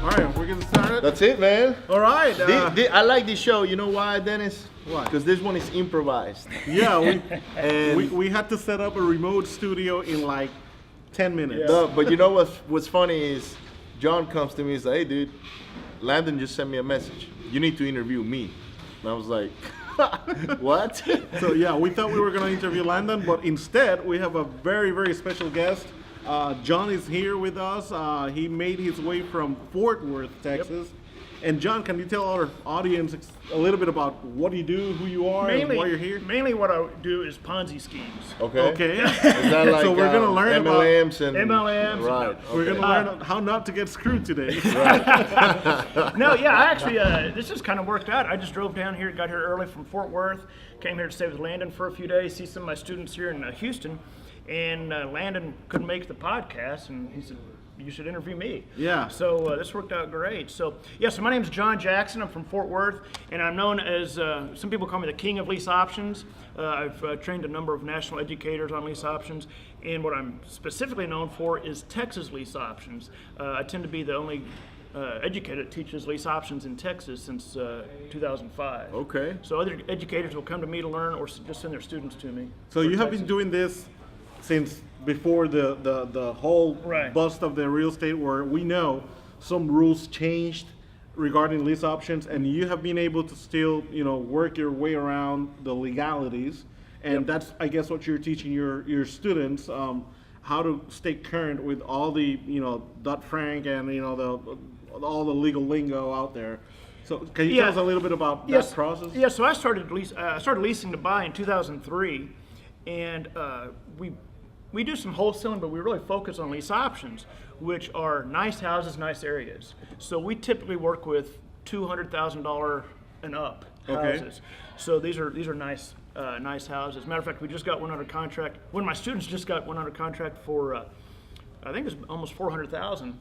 All right, we're getting started. That's it, man. All right. I like this show. You know why, Dennis? Why? Because this one is improvised. Yeah, we had to set up a remote studio in like 10 minutes. Yeah. No, but you know what's funny is John comes to me and says, "Hey, dude, Landon just sent me a message. You need to interview me." And I was like, what? So yeah, we thought we were going to interview Landon, but instead we have a very, very special guest. John is here with us. He made his way from Fort Worth, Texas. Yep. And John, can you tell our audience a little bit about what you do, who you are, and why you're here? Mainly what I do is Ponzi schemes. Okay. Is that like, so we're going to learn MLMs about MLMs. Right. Okay. We're going to learn how not to get screwed today. Right. No, yeah, I actually, this just kind of worked out. I just drove down here, got here early from Fort Worth, came here to stay with Landon for a few days, see some of my students here in Houston. And Landon couldn't make the podcast, and he said, "You should interview me." Yeah. So this worked out great. So my name is John Jackson. I'm from Fort Worth, and I'm known as, some people call me the king of lease options. I've trained a number of national educators on lease options, and what I'm specifically known for is Texas lease options. I tend to be the only educator that teaches lease options in Texas since 2005. Okay. So other educators will come to me to learn, or just send their students to me. So you have been doing this since before the whole bust of the real estate, where we know some rules changed regarding lease options, and you have been able to still, work your way around the legalities, and that's, I guess, what you're teaching your students, how to stay current with all the, Dodd-Frank and, all the legal lingo out there. So can you tell us a little bit about that process? Yeah, so I started leasing to buy in 2003, and we do some wholesaling, but we really focus on lease options, which are nice houses, nice areas. So we typically work with $200,000 and up houses. So these are nice nice houses. Matter of fact, we just got one under contract. One of my students just got one under contract for I think it's almost $400,000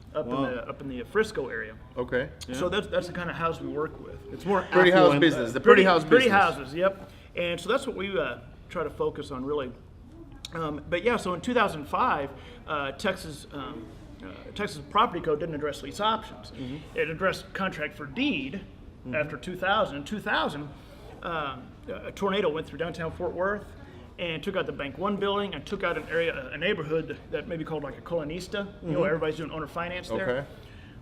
up in the Frisco area. Okay. Yeah. So that's the kind of house we work with. It's more pretty house business. The pretty house business. Pretty houses. Yep. And so that's what we try to focus on, really. But yeah, so in 2005, Texas Property Code didn't address lease options. Mm-hmm. It addressed contract for deed after 2000. In 2000, a tornado went through downtown Fort Worth and took out the Bank One building and took out a neighborhood that may be called like a colonista. Everybody's doing owner finance there. Okay.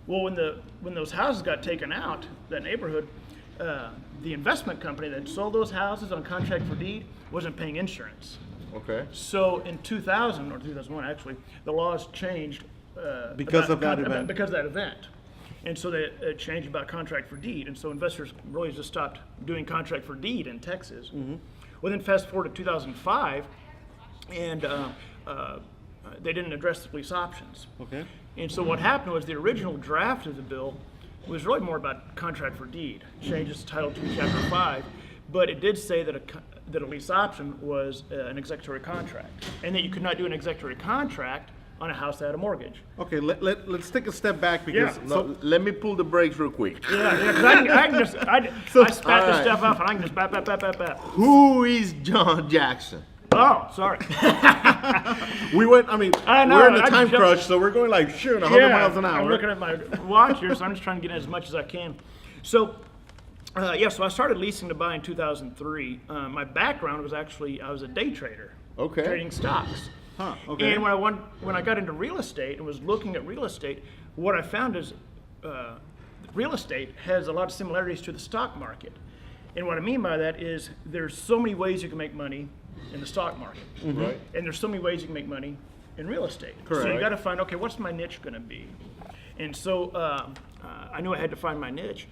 Well, when those houses got taken out, that neighborhood, the investment company that sold those houses on contract for deed wasn't paying insurance. Okay. So in 2000 or 2001, actually, the laws changed because of that event. Because of that event, and so they changed about contract for deed, and so investors really just stopped doing contract for deed in Texas. Mm-hmm. Well, then fast forward to 2005, and they didn't address the lease options. Okay. And so what happened was the original draft of the bill was really more about contract for deed, changes to Title II, Chapter 5, but it did say that a lease option was an executory contract, and that you could not do an executory contract on a house that had a mortgage. Okay, let's take a step back, because let me pull the brakes real quick. Because I can just I spat this stuff off, and I can just bap. Who is John Jackson? Oh, sorry. We're in a time crush, so we're going like 100 miles an hour. I'm looking at my watch here, so I'm just trying to get as much as I can. So, so I started leasing to buy in 2003. My background was actually, I was a day trader, trading stocks. Huh, okay. And when I got into real estate and was looking at real estate, what I found is real estate has a lot of similarities to the stock market. And what I mean by that is there's so many ways you can make money in the stock market. Mm-hmm. Right. And there's so many ways you can make money in real estate. Correct. So you got to find, okay, what's my niche going to be? And so I knew I had to find my niche.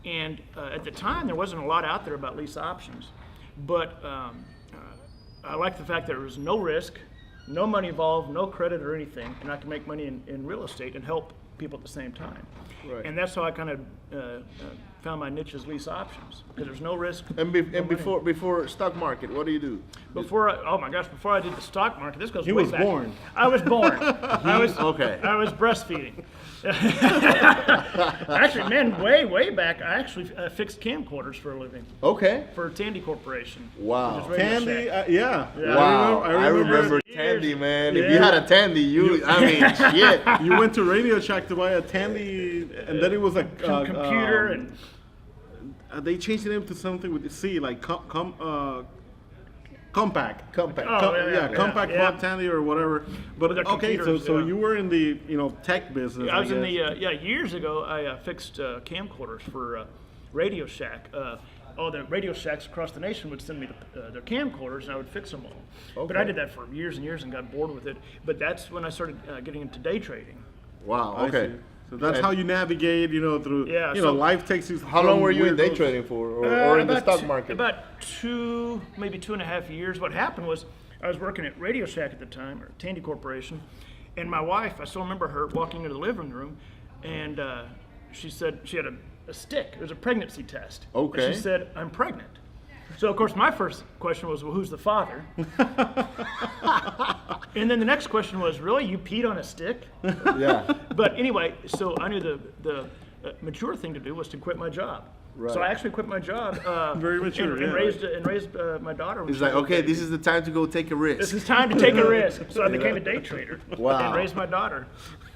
And at the time, there wasn't a lot out there about lease options. But I liked the fact that there was no risk, no money involved, no credit or anything, and I can make money in real estate and help people at the same time. Right. And that's how I kind of found my niche as lease options, because there's no risk. And before stock market, what do you do? Before I did the stock market, this goes way back. Born. I was born. I was breastfeeding. Actually, man, way back, I actually fixed camcorders for a living. Okay. For Tandy Corporation. Wow. Tandy, Wow. I remember Tandy, man. Yeah. If you had a Tandy, I mean, shit. You went to Radio Shack to buy a Tandy, and then it was a computer and they changed the name to something with the C, like compact. Compact. Compact yeah. Bob Tandy or whatever. But With the okay, computers, so yeah. you were in the tech business. I was in guess. the years ago. I fixed camcorders for Radio Shack. All the Radio Shacks across the nation would send me their camcorders, and I would fix them all. But I did that for years and years and got bored with it. But that's when I started getting into day trading. Wow. I Okay. see. So that's how you navigate, through. Yeah, You so- know, life takes you. How long were you in day weird- trading for, or in the stock market? About maybe 2.5 years. What happened was I was working at Radio Shack at the time, or Tandy Corporation, and my wife, I still remember her walking into the living room, and she said she had a stick. It was a pregnancy test. Okay. And she said, "I'm pregnant." So of course my first question was, "Well, who's the father?" And then the next question was, "Really, you peed on a stick?" Yeah. But anyway, so I knew the mature thing to do was to quit my job. Right. So I actually quit my job. Very mature, and yeah. raised my daughter. when It's she like, was okay, baby. this is the time to go take a risk. This is time to take a risk. So I became a day trader. Wow. And raised my daughter.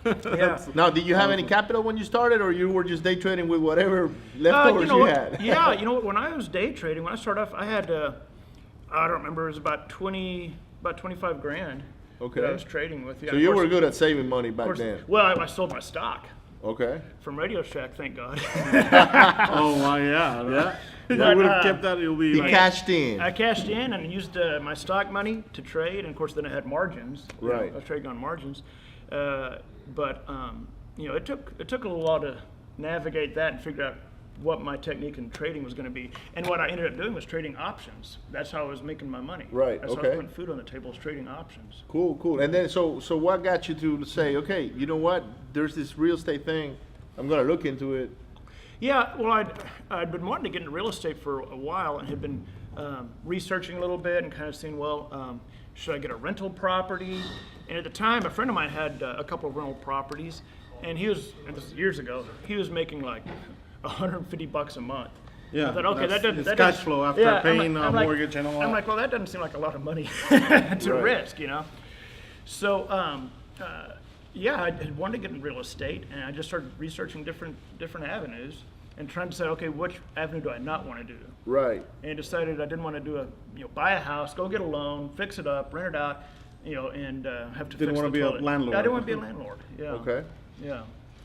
Yeah. Now, did you have any capital when you started, or you were just day trading with whatever leftovers you know you what? had? Yeah, you know what? When I was day trading, when I started off, I had I don't remember. It was about 25 grand. Okay. That I was trading with. Yeah, So of you course- were good at saving money of back course- then. Well, I sold my stock Okay. from Radio Shack. Thank God. Oh, wow, yeah. Yeah. If But, you would have kept that, it'll be He like. cashed in. I cashed in and used my stock money to trade, and of course then I had margins. You know, Right. I was trading on margins, but it took a little while to navigate that and figure out what my technique in trading was going to be. And what I ended up doing was trading options. That's how I was making my money. Right, That's how I okay. was putting food on the table, was trading options. Cool. And then, so what got you to say, okay, you know what? There's this real estate thing. I'm gonna look into it. Yeah, well, I'd been wanting to get into real estate for a while and had been researching a little bit and kind of seeing, should I get a rental property? And at the time, a friend of mine had a couple of rental properties, and this is years ago, he was making like $150 a month. Yeah, I thought, okay, that's- that it's that cash doesn't- flow after yeah, paying I'm like- mortgage and all I'm that. like, well, that doesn't seem like a lot of money to Right. risk, So, I had wanted to get in real estate, and I just started researching different avenues and trying to say, okay, which avenue do I not want to do? Right. And decided I didn't want to do buy a house, go get a loan, fix it up, rent it out, and have to Didn't fix wanna the be a toilet. landlord. I didn't want to be a landlord. Yeah. Okay. Yeah.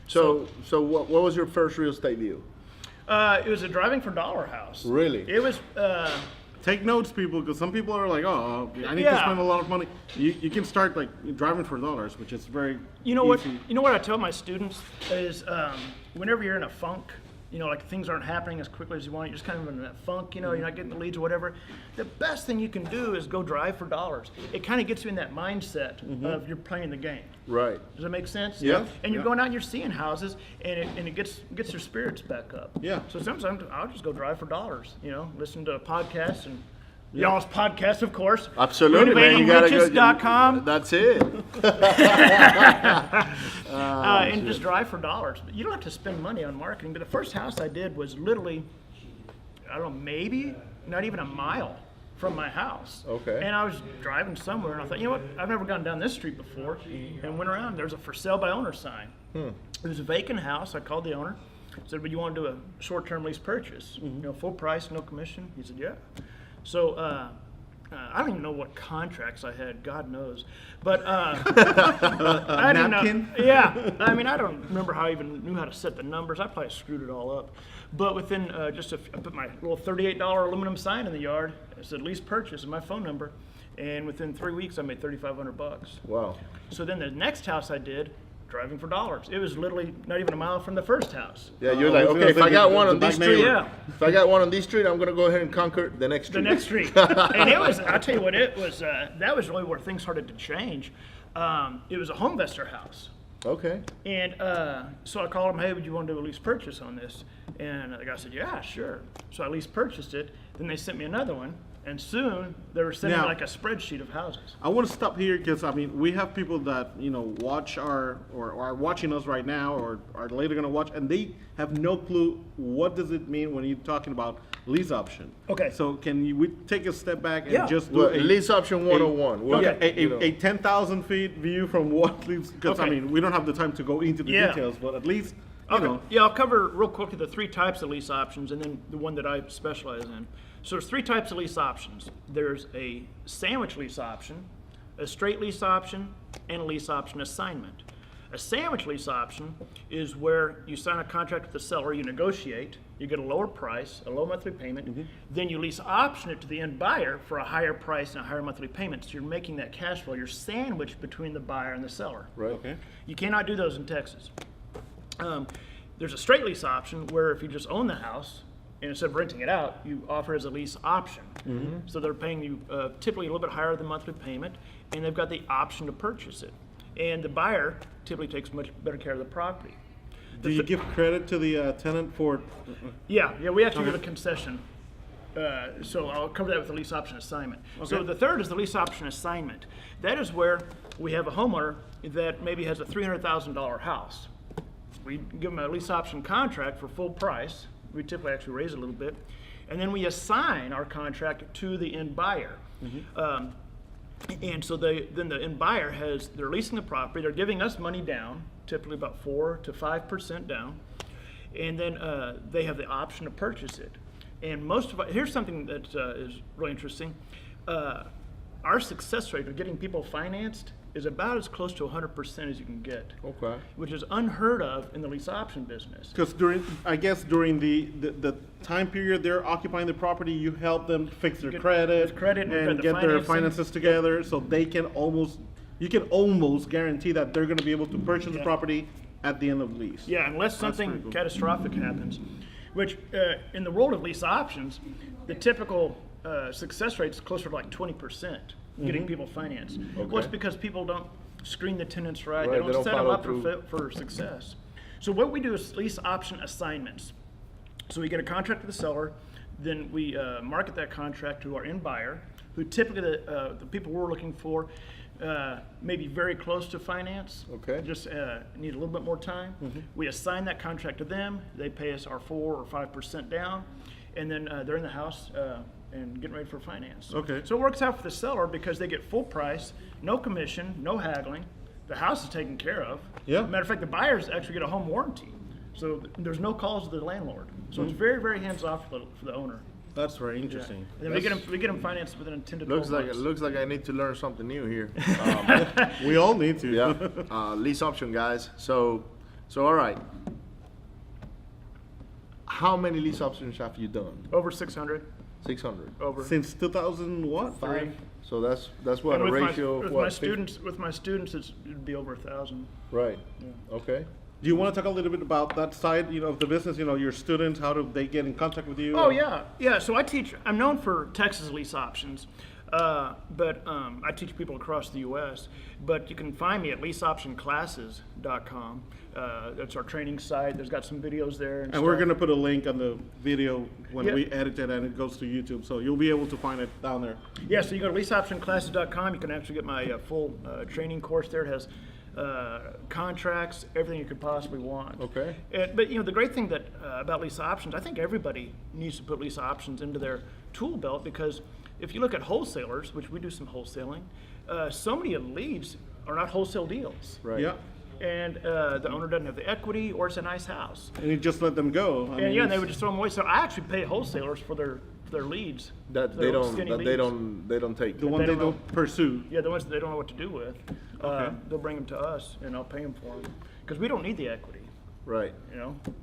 So what was your first real estate deal? It was a driving for dollar house. Really? It was. Take notes, people, because some people are like, oh, I need to Yeah. spend a lot of money. You can start like driving for dollars, which is very You know what? easy. You know what I tell my students is, whenever you're in a funk, like things aren't happening as quickly as you want, you're just kind of in that funk, you're not getting the leads or whatever. The best thing you can do is go drive for dollars. It kind of gets you in that mindset of you're playing the game. Right. Does that make sense? Yeah. And you're Yeah. going out and you're seeing houses, and it gets your spirits back up. Yeah. So sometimes I'll just go drive for dollars. Listen to podcasts and y'all's podcasts, of course. Absolutely, man. You gotta go. RenovatingRiches.com. That's it. And just drive for dollars. But you don't have to spend money on marketing. But the first house I did was literally, I don't know, maybe not even a mile from my house. Okay. And I was driving somewhere, and I thought, you know what? I've never gone down this street before. And went around. There's a for sale by owner sign. It was a vacant house. I called the owner. Said, "But you want to do a short-term lease purchase? Full price, no commission?" He said, "Yeah." So I don't even know what contracts I had. God knows. But I didn't know. Napkin? Yeah. I mean, I don't remember how I even knew how to set the numbers. I probably screwed it all up. But within I put my little $38 aluminum sign in the yard. It said lease purchase and my phone number. And within 3 weeks, I made $3,500. Wow. So then the next house I did, driving for dollars. It was literally not even a mile from the first house. Yeah, you're I like, was gonna okay, if say I got the- one the on this back street, neighbor. Yeah. if I got one on this street, I'm gonna go ahead and conquer the next The street. next street. And it was, I'll tell you what, it was, that was really where things started to change. It was a home investor house. Okay. And so I called him, hey, would you want to do a lease purchase on this? And the guy said, yeah, sure. So I lease purchased it. Then they sent me another one. And soon they were sending Now- like a spreadsheet of houses. I want to stop here because I mean we have people that watch or are watching us right now or are later going to watch, and they have no clue what does it mean when you're talking about lease option. Okay. So we take a step back and Yeah. just do Well, lease option 101. What- a 10,000 feet view from what lease? Because I Okay. mean we don't have the time to go into the Yeah. details, but at least you know. Yeah, I'll cover real quickly the three types of lease options and then the one that I specialize in. So there's three types of lease options. There's a sandwich lease option, a straight lease option, and a lease option assignment. A sandwich lease option is where you sign a contract with the seller, you negotiate, you get a lower price, a low monthly payment, then you lease option it to the end buyer for a higher price and a higher monthly payment. So you're making that cash flow. You're sandwiched between the buyer and the seller. Right. Okay. You cannot do those in Texas. There's a straight lease option where if you just own the house and instead of renting it out, you offer it as a lease option. So they're paying you typically a little bit higher than monthly payment, and they've got the option to purchase it. And the buyer typically takes much better care of the property. Do you give credit to the tenant for? Yeah, we actually give a concession. So I'll cover that with the lease option assignment. So Okay. the third is the lease option assignment. That is where we have a homeowner that maybe has a $300,000 house. We give them a lease option contract for full price. We typically actually raise it a little bit. And then we assign our contract to the end buyer. And so then the end buyer they're leasing the property, they're giving us money down, typically about 4 to 5% down. And then they have the option to purchase it. And here's something that is really interesting. Our success rate of getting people financed is about as close to 100% as you can get. Okay. Which is unheard of in the lease option business. Because during the time period they're occupying the property, you help them fix their credit, and and the get their financing. finances together, so you can almost guarantee that they're going to be able to purchase the property at the end of the lease. Yeah, unless pretty something cool. catastrophic happens, which in the world of lease options, the typical success rate is closer to like 20%. Getting people financed. Well, it's because people don't screen the tenants right. They don't set them follow up through. for success. So what we do is lease option assignments. So we get a contract with the seller, then we market that contract to our end buyer, who typically the people we're looking for may be very close to finance. Okay. Just need a little bit more time. We assign that contract to them. They pay us our 4 or 5% down, and then they're in the house and getting ready for finance. Okay. So it works out for the seller because they get full price, no commission, no haggling. The house is taken care of. Yeah. Matter of fact, the buyers actually get a home warranty. So there's no calls to the landlord. So it's very, very hands off for the owner. That's very interesting. And then we get them financed within 10 to 12 months. Looks like I need to learn something new here. We all need to. Yeah. Lease option, guys. So all right. How many lease options have you done? Over 600. 600. Over. Since 2000 what? Three. So that's what And a with ratio with of my what? students, it'd be over 1,000. Right. Okay. Do you want to talk a little bit about that side, of the business? Your students, how do they get in contact with you? Oh yeah. So I'm known for Texas lease options, but I teach people across the U.S. But you can find me at leaseoptionclasses.com. That's our training site. There's got some videos there. And we're going to put a link on the video when Yeah. we edit it and it goes to YouTube, so you'll be able to find it down there. Yeah, so you go to leaseoptionclasses.com. You can actually get my full training course there. It has contracts, everything you could possibly want. Okay. But the great thing about lease options, I think everybody needs to put lease options into their tool belt, because if you look at wholesalers, which we do some wholesaling, so many of the leads are not wholesale deals. Right. Yeah. And the owner doesn't have the equity, or it's a nice house. And you just let them go. I mean, And they it's- would just throw them away. So I actually pay wholesalers for their leads. That their they don't skinny that they don't take. the one they they don't know. don't pursue. Yeah, the ones that they don't know what to do with, Okay. they'll bring them to us, and I'll pay them for them, because we don't need the equity. Right.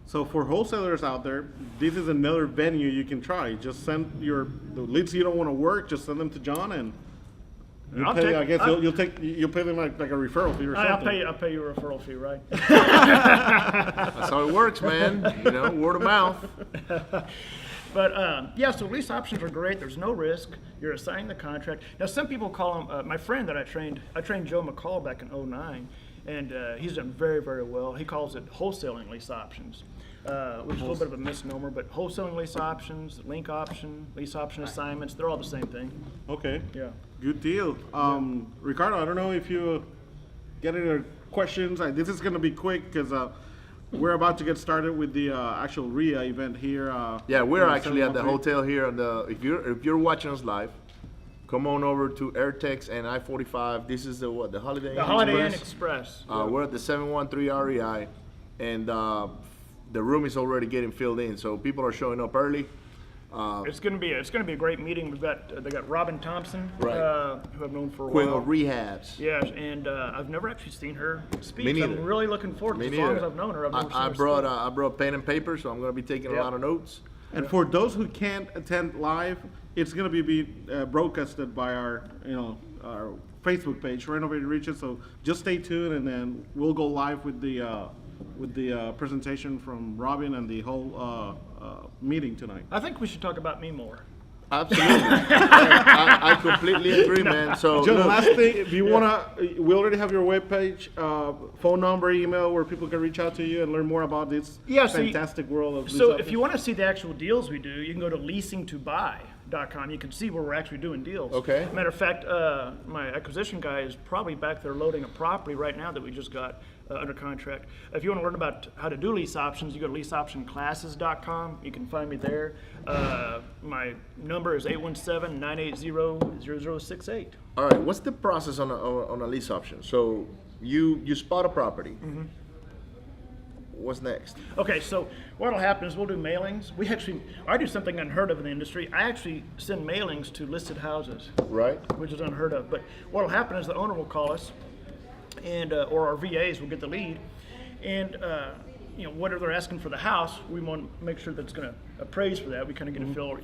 So for wholesalers out there, this is another venue you can try. Just send the leads you don't want to work, just send them to John, and I'll pay, take- I guess I'll- you'll pay them like a referral fee or something. I'll pay you a referral fee, right? That's how it works, man. Word of mouth. But so lease options are great. There's no risk. You're assigning the contract. Now, some people call them. My friend that I trained Joe McCall back in '09, and he's done very, very well. He calls it wholesaling lease options, which is a little bit of a misnomer, but wholesaling lease options, link option, lease option assignments, they're all the same thing. Okay. Yeah. Good deal. Ricardo, I don't know if you get any questions. This is going to be quick because we're about to get started with the actual RIA event here. Yeah, we're actually at the 713. hotel here. If you're watching us live, come on over to AirTex and I-45. This is the Holiday Inn The Holiday Inn Express. Express. We're at the 713 REI, and the room is already getting filled in. So people are showing up early. It's gonna be a great meeting. They got Robin Thompson, Right. who I've known for a Queen while. of Rehabs. Yeah, and I've never actually seen her speak. Me So neither. I'm really looking forward to it. As long as I've known her, I've never seen her speak. I brought pen and paper, so I'm going to be taking a Yep. lot of notes. And for those who can't attend live, it's going to be broadcasted by our Facebook page, Renovated Riches. So just stay tuned, and then we'll go live with the presentation from Robin and the whole meeting tonight. I think we should talk about me more. Absolutely. I completely agree, man. So John, look, last thing, if you wanna, we already have your webpage, phone number, email, where people can reach out to you and learn more about this fantastic world of lease So options. if you want to see the actual deals we do, you can go to leasingtobuy.com. You can see where we're actually doing deals. Okay. Matter of fact, my acquisition guy is probably back there loading a property right now that we just got under contract. If you want to learn about how to do lease options, you go to leaseoptionclasses.com. You can find me there. My number is 817-980-0068. all right, what's the process on a lease option? So you spot a property. Mm-hmm. What's next? Okay, so what'll happen is we'll do mailings. I do something unheard of in the industry. I actually send mailings to listed houses, Right. which is unheard of. But what'll happen is the owner will call us, and or our VAs will get the lead, and whatever they're asking for the house, we want to make sure that's going to appraise for that. We kind of get a feel,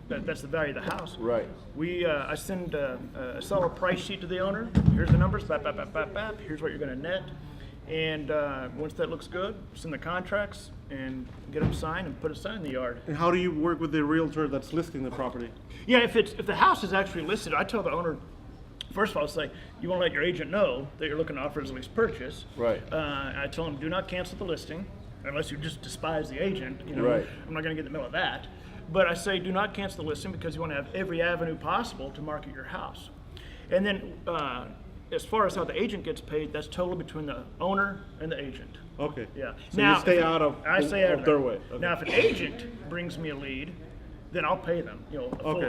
that's the value of the house. Right. I send a seller price sheet to the owner. Here's the numbers, bap, bap, bap, bap, bap. Here's what you're going to net. And once that looks good, send the contracts and get them signed and put a sign in the yard. And how do you work with the realtor that's listing the property? Yeah, if the house is actually listed, I tell the owner, first of all, say you want to let your agent know that you're looking to offer as a lease purchase. Right. I tell them do not cancel the listing unless you just despise the agent. Right. I'm not going to get in the middle of that. But I say do not cancel the listing because you want to have every avenue possible to market your house. And then as far as how the agent gets paid, that's totally between the owner and the agent. Okay. Yeah. So you stay out of their way. Okay. Now, if an agent brings me a lead, then I'll pay them.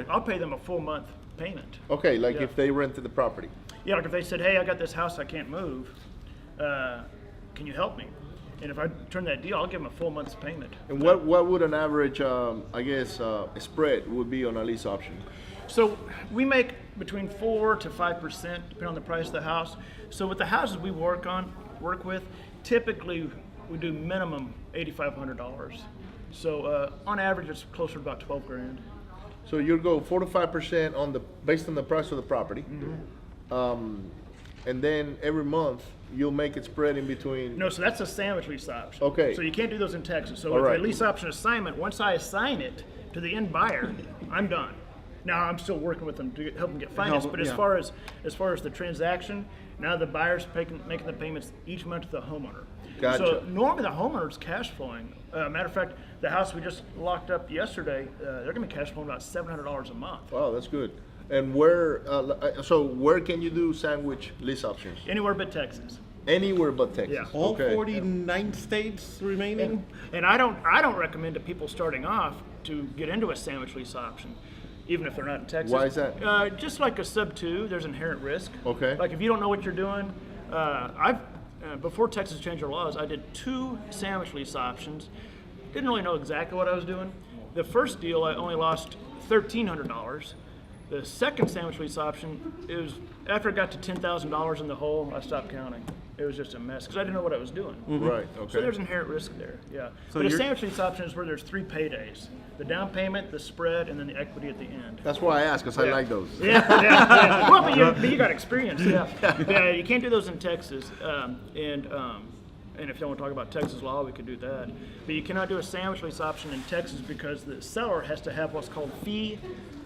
I'll pay them a full month payment. Okay, like Yeah. if they rented the property. Yeah, like if they said, "Hey, I got this house I can't move. Can you help me?" And if I turn that deal, I'll give them a full month's payment. And what would an average, spread would be on a lease option? So we make between 4 to 5%, depending on the price of the house. So with the houses we work with, typically we do minimum $8,500. So on average, it's closer to about 12 grand. So you'll go 4 to 5% based on the price of the property, and then every month you'll make it spread in between. No, so that's a sandwich lease option. Okay. So you can't do those in Texas. So All with right. a lease option assignment, once I assign it to the end buyer, I'm done. Now I'm still working with them to help them get financed. But as far as the transaction, now the buyer's making the payments each month to the homeowner. Gotcha. So normally the homeowner's cash flowing. Matter of fact, the house we just locked up yesterday, they're going to be cash flowing about $700 a month. Wow, that's good. And where can you do sandwich lease options? Anywhere but Texas. Anywhere but Texas. Yeah. All Okay. 49 states remaining? And I don't recommend to people starting off to get into a sandwich lease option, even if they're not in Texas. Why is that? Just like a sub 2, there's inherent risk. Okay. Like if you don't know what you're doing, before Texas changed their laws, I did 2 sandwich lease options. Didn't really know exactly what I was doing. The first deal, I only lost $1,300. The second sandwich lease option is after I got to $10,000 in the hole, I stopped counting. It was just a mess because I didn't know what I was doing. Right. Okay. So there's inherent risk there, yeah. So But a you're- sandwich lease option is where there's 3 paydays: the down payment, the spread, and then the equity at the end. That's why I asked, because I like those. Yeah. Well, but you got experience, yeah. You can't do those in Texas, and if you want to talk about Texas law, we could do that. But you cannot do a sandwich lease option in Texas because the seller has to have what's called fee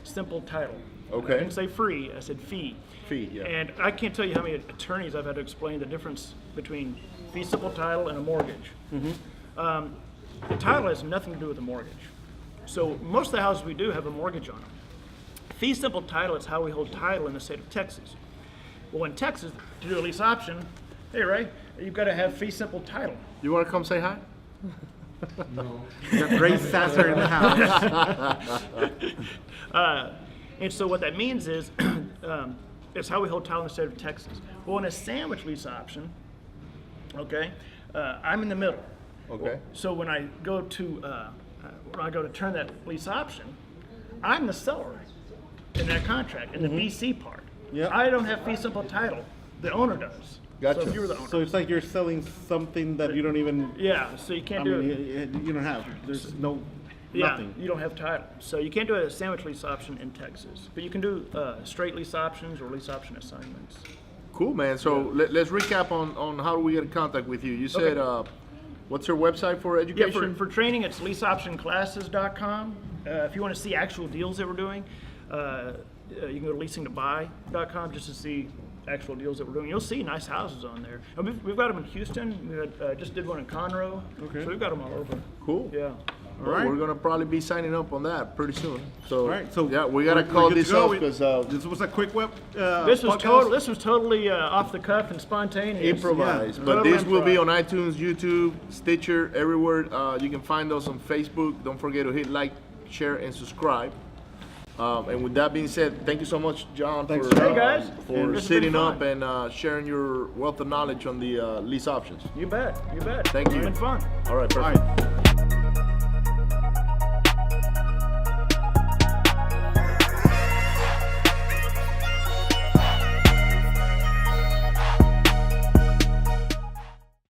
simple title. Okay. I didn't say free, I said fee. Fee, yeah. And I can't tell you how many attorneys I've had to explain the difference between fee simple title and a mortgage. The title has nothing to do with the mortgage. So most of the houses we do have a mortgage on them. Fee simple title is how we hold title in the state of Texas. Well, in Texas, to do a lease option, hey Ray, you've got to have fee simple title. You want to come say hi? You got Ray Sasser in the house. And so what that means is, it's how we hold title in the state of Texas. Well, in a sandwich lease option, okay, I'm in the middle. Okay. So when I go to turn that lease option, I'm the seller in that contract, in the BC part. Yeah. I don't have fee simple title. The owner does. Gotcha. So if you're the owner. So it's like you're selling something that you don't even. Yeah, so you can't I do mean, it. you don't have. There's no. Yeah, Nothing. you don't have title. So you can't do a sandwich lease option in Texas. But you can do straight lease options or lease option assignments. Cool, man. So let's recap on how do we get in contact with you. You said, what's your website for Yeah, education? for training, it's leaseoptionclasses.com. If you want to see actual deals that we're doing, you can go to leasingtobuy.com just to see actual deals that we're doing. You'll see nice houses on there. And we've got them in Houston. We had, just did one in Conroe. Okay. So we've got them all over. Cool. Yeah. Well, right. we're gonna probably be signing up on that pretty soon. So, All right, so yeah, we gotta we're call good to this go. off because This was a quick web. This was podcast. This was totally off the cuff and spontaneous. improvised. Yeah. But Total this will be on improv. iTunes, YouTube, Stitcher, everywhere. You can find us on Facebook. Don't forget to hit like, share, and subscribe. And with that being said, thank you so much, John, Thanks, for, John. Hey, guys. for This has been sitting fun. up and sharing your wealth of knowledge on the lease options. You bet. You bet. Thank you. It's been fun. All right, All perfect. right.